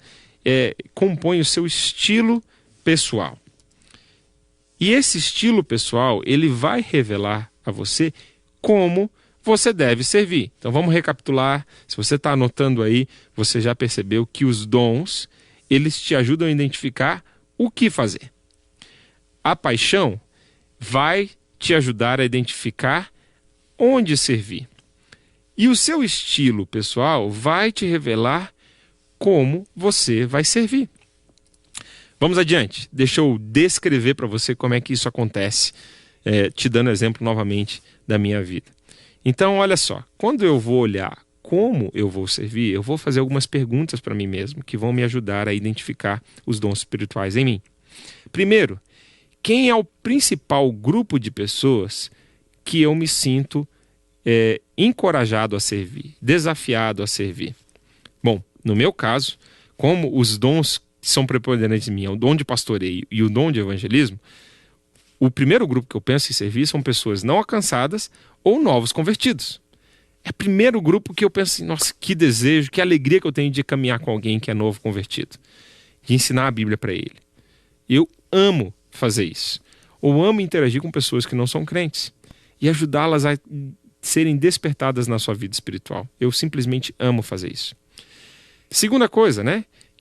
compõe o seu estilo pessoal. E esse estilo pessoal, ele vai revelar a você como você deve servir. Então vamos recapitular. Se você está anotando aí, você já percebeu que os dons, eles te ajudam a identificar o que fazer. A paixão vai te ajudar a identificar onde servir. E o seu estilo pessoal vai te revelar como você vai servir. Vamos adiante. Deixa eu descrever para você como é que isso acontece, te dando exemplo novamente da minha vida. Então, olha só, quando eu vou olhar como eu vou servir, eu vou fazer algumas perguntas para mim mesmo, que vão me ajudar a identificar os dons espirituais em mim. Primeiro, quem é o principal grupo de pessoas que eu me sinto encorajado a servir, desafiado a servir? Bom, no meu caso, como os dons que são preponderantes em mim, é o dom de pastoreio e o dom de evangelismo, o primeiro grupo que eu penso em servir são pessoas não alcançadas ou novos convertidos. É o primeiro grupo que eu penso assim, nossa, que desejo, que alegria que eu tenho de caminhar com alguém que é novo convertido, de ensinar a Bíblia para ele. Eu amo fazer isso. Ou amo interagir com pessoas que não são crentes e ajudá-las a serem despertadas na sua vida espiritual. Eu simplesmente amo fazer isso. Segunda coisa,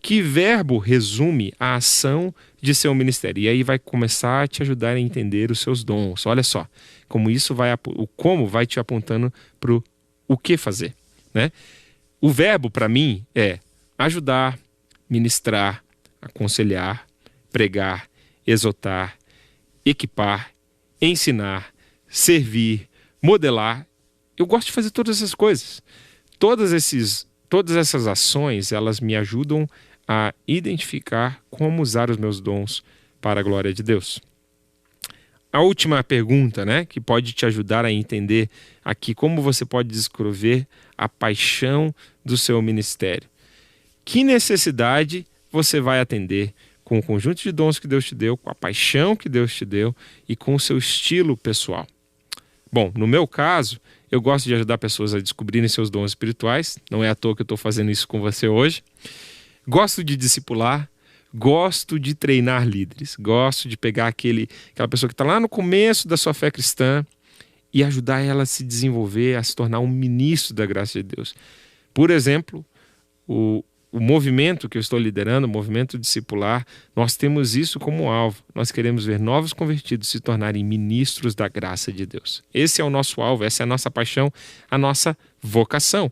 que verbo resume a ação de seu ministério? E aí vai começar a te ajudar a entender os seus dons. Olha só, como isso o como vai te apontando para o que fazer, O verbo, para mim, é ajudar, ministrar, aconselhar, pregar, exortar, equipar, ensinar, servir, modelar. Eu gosto de fazer todas essas coisas. Todas essas ações, elas me ajudam a identificar como usar os meus dons para a glória de Deus. A última pergunta, que pode te ajudar a entender aqui como você pode descrever a paixão do seu ministério. Que necessidade você vai atender com o conjunto de dons que Deus te deu, com a paixão que Deus te deu e com o seu estilo pessoal? Bom, no meu caso, eu gosto de ajudar pessoas a descobrirem seus dons espirituais. Não é à toa que eu estou fazendo isso com você hoje. Gosto de discipular, gosto de treinar líderes, gosto de pegar aquela pessoa que está lá no começo da sua fé cristã e ajudar ela a se desenvolver, a se tornar um ministro da graça de Deus. Por exemplo, o movimento que eu estou liderando, o movimento discipular, nós temos isso como alvo. Nós queremos ver novos convertidos se tornarem ministros da graça de Deus. Esse é o nosso alvo, essa é a nossa paixão, a nossa vocação.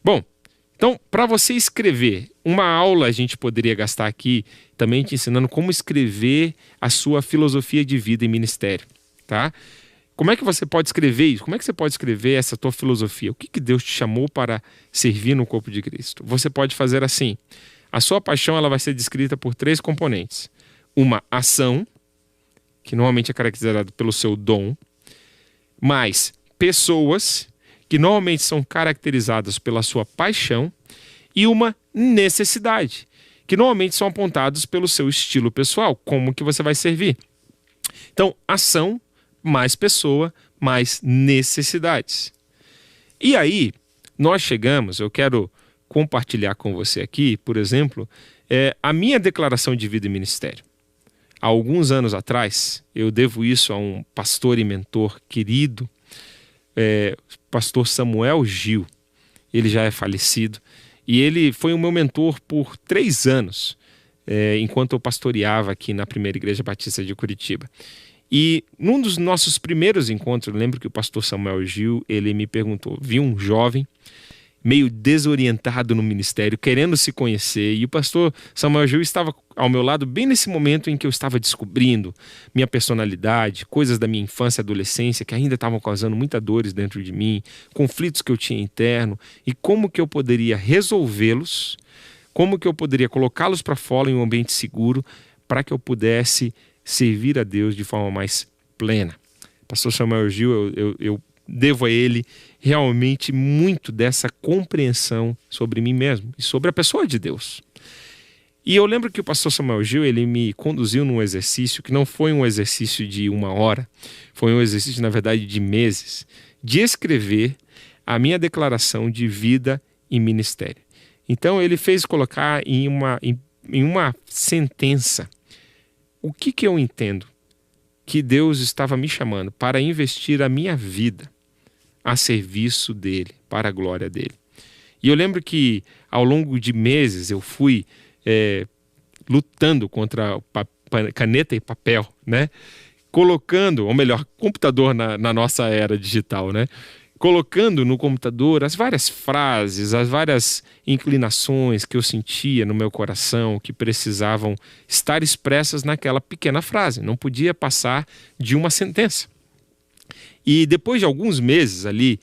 Bom, então, para você escrever, uma aula a gente poderia gastar aqui também te ensinando como escrever a sua filosofia de vida e ministério, tá? Como é que você pode escrever isso? Como é que você pode escrever essa tua filosofia? O que Deus te chamou para servir no corpo de Cristo? Você pode fazer assim. A sua paixão ela vai ser descrita por 3 componentes. Uma ação, que normalmente é caracterizada pelo seu dom, mais pessoas, que normalmente são caracterizadas pela sua paixão, e uma necessidade, que normalmente são apontados pelo seu estilo pessoal, como que você vai servir. Então, ação, mais pessoa, mais necessidades. E aí, nós chegamos, eu quero compartilhar com você aqui, por exemplo, a minha declaração de vida e ministério. Há alguns anos atrás, eu devo isso a um pastor e mentor querido, pastor Samuel Gil. Ele já é falecido e ele foi o meu mentor por 3 anos, enquanto eu pastoreava aqui na Primeira Igreja Batista de Curitiba. E num dos nossos primeiros encontros, eu lembro que o pastor Samuel Gil, ele me perguntou, viu um jovem meio desorientado no ministério, querendo se conhecer, e o pastor Samuel Gil estava ao meu lado bem nesse momento em que eu estava descobrindo minha personalidade, coisas da minha infância e adolescência que ainda estavam causando muitas dores dentro de mim, conflitos que eu tinha interno, e como que eu poderia resolvê-los, como que eu poderia colocá-los para fora em um ambiente seguro, para que eu pudesse servir a Deus de forma mais plena. Pastor Samuel Gil, eu devo a ele realmente muito dessa compreensão sobre mim mesmo e sobre a pessoa de Deus. E eu lembro que o pastor Samuel Gil, ele me conduziu num exercício que não foi um exercício de 1 hora, foi um exercício, na verdade, de meses, de escrever a minha declaração de vida e ministério. Então ele fez colocar em uma sentença o que eu entendo que Deus estava me chamando para investir a minha vida a serviço dele, para a glória dele. E eu lembro que ao longo de meses eu fui lutando contra caneta e papel, né? Colocando, ou melhor, computador na nossa era digital, né? Colocando no computador as várias frases, as várias inclinações que eu sentia no meu coração que precisavam estar expressas naquela pequena frase. Não podia passar de uma sentença. E depois de alguns meses ali,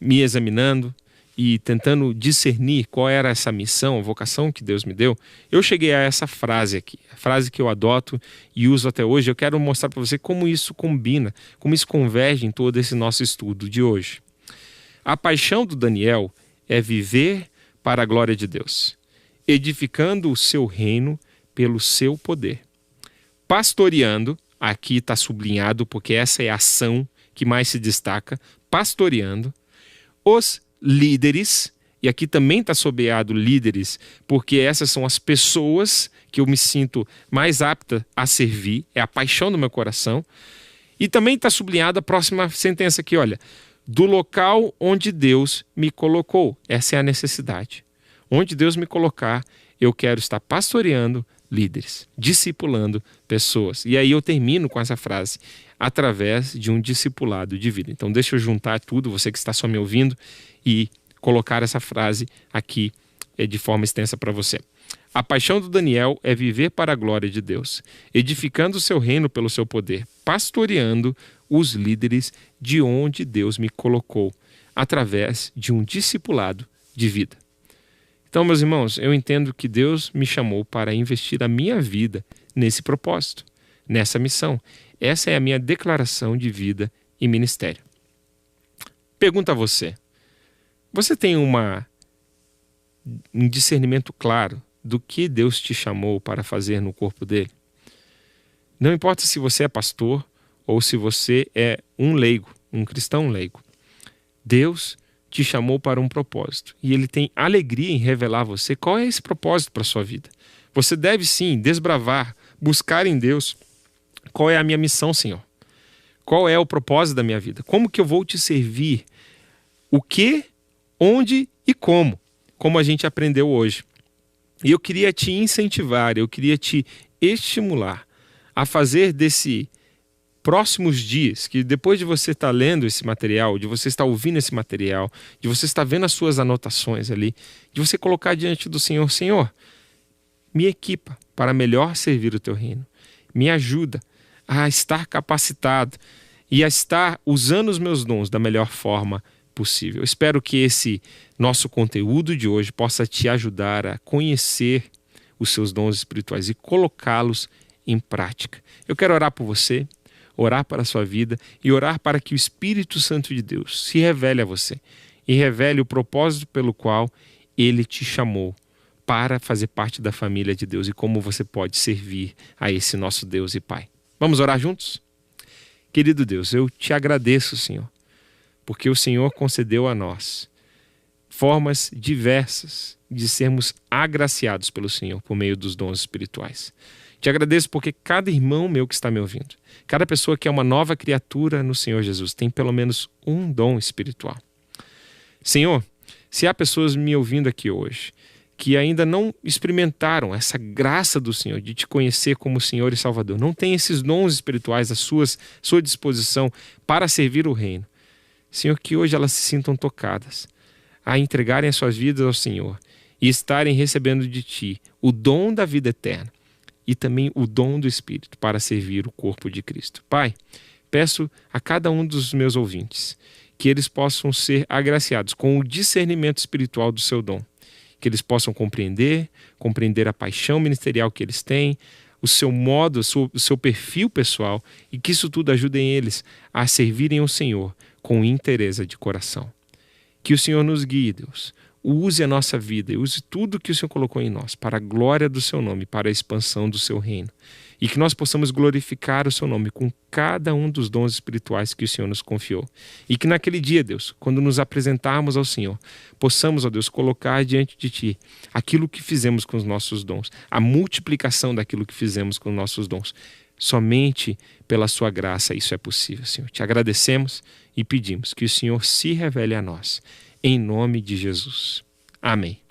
me examinando e tentando discernir qual era essa missão, a vocação que Deus me deu, eu cheguei a essa frase aqui, a frase que eu adoto e uso até hoje. Eu quero mostrar para você como isso combina, como isso converge em todo esse nosso estudo de hoje. A paixão do Daniel é viver para a glória de Deus, edificando o seu reino pelo seu poder, pastoreando. Aqui está sublinhado porque essa é a ação que mais se destaca, pastoreando os líderes, e aqui também está sobeado líderes, porque essas são as pessoas que eu me sinto mais apta a servir, é a paixão do meu coração. E também está sublinhada a próxima sentença aqui, olha, do local onde Deus me colocou. Essa é a necessidade. Onde Deus me colocar, eu quero estar pastoreando líderes, discipulando pessoas. E aí eu termino com essa frase, através de um discipulado de vida. Então deixa eu juntar tudo, você que está só me ouvindo, e colocar essa frase aqui de forma extensa para você. A paixão do Daniel é viver para a glória de Deus, edificando o seu reino pelo seu poder, pastoreando os líderes de onde Deus me colocou, através de um discipulado de vida. Então, meus irmãos, eu entendo que Deus me chamou para investir a minha vida nesse propósito, nessa missão. Essa é a minha declaração de vida e ministério. Pergunta a você. Você tem um discernimento claro do que Deus te chamou para fazer no corpo dele? Não importa se você é pastor ou se você é um leigo, um cristão leigo. Deus te chamou para um propósito e Ele tem alegria em revelar a você qual é esse propósito para a sua vida. Você deve sim desbravar, buscar em Deus qual é a minha missão, Senhor. Qual é o propósito da minha vida? Como que eu vou te servir? O que, onde e como a gente aprendeu hoje. E eu queria te incentivar, eu queria te estimular a fazer desse próximos dias, que depois de você estar lendo esse material, de você estar ouvindo esse material, de você estar vendo as suas anotações ali, de você colocar diante do Senhor, Senhor, me equipa para melhor servir o teu reino. Me ajuda a estar capacitado e a estar usando os meus dons da melhor forma possível. Eu espero que esse nosso conteúdo de hoje possa te ajudar a conhecer os seus dons espirituais e colocá-los em prática. Eu quero orar por você, orar para a sua vida e orar para que o Espírito Santo de Deus se revele a você e revele o propósito pelo qual Ele te chamou para fazer parte da família de Deus e como você pode servir a esse nosso Deus e Pai. Vamos orar juntos? Querido Deus, eu te agradeço, Senhor, porque o Senhor concedeu a nós formas diversas de sermos agraciados pelo Senhor por meio dos dons espirituais. Te agradeço porque cada irmão meu que está me ouvindo, cada pessoa que é uma nova criatura no Senhor Jesus, tem pelo menos um dom espiritual. Senhor, se há pessoas me ouvindo aqui hoje que ainda não experimentaram essa graça do Senhor, de te conhecer como Senhor e Salvador, não tem esses dons espirituais à sua disposição para servir o reino, Senhor, que hoje elas se sintam tocadas a entregarem as suas vidas ao Senhor e estarem recebendo de Ti o dom da vida eterna e também o dom do Espírito para servir o corpo de Cristo. Pai, peço a cada um dos meus ouvintes que eles possam ser agraciados com o discernimento espiritual do seu dom, que eles possam compreender a paixão ministerial que eles têm, o seu modo, o seu perfil pessoal, e que isso tudo ajude eles a servirem ao Senhor com interesse de coração. Que o Senhor nos guie, Deus. Use a nossa vida e use tudo que o Senhor colocou em nós para a glória do seu nome, para a expansão do seu reino. E que nós possamos glorificar o seu nome com cada um dos dons espirituais que o Senhor nos confiou. E que naquele dia, Deus, quando nos apresentarmos ao Senhor, possamos, ó Deus, colocar diante de Ti aquilo que fizemos com os nossos dons, a multiplicação daquilo que fizemos com os nossos dons. Somente pela sua graça isso é possível, Senhor. Te agradecemos e pedimos que o Senhor se revele a nós. Em nome de Jesus. Amém.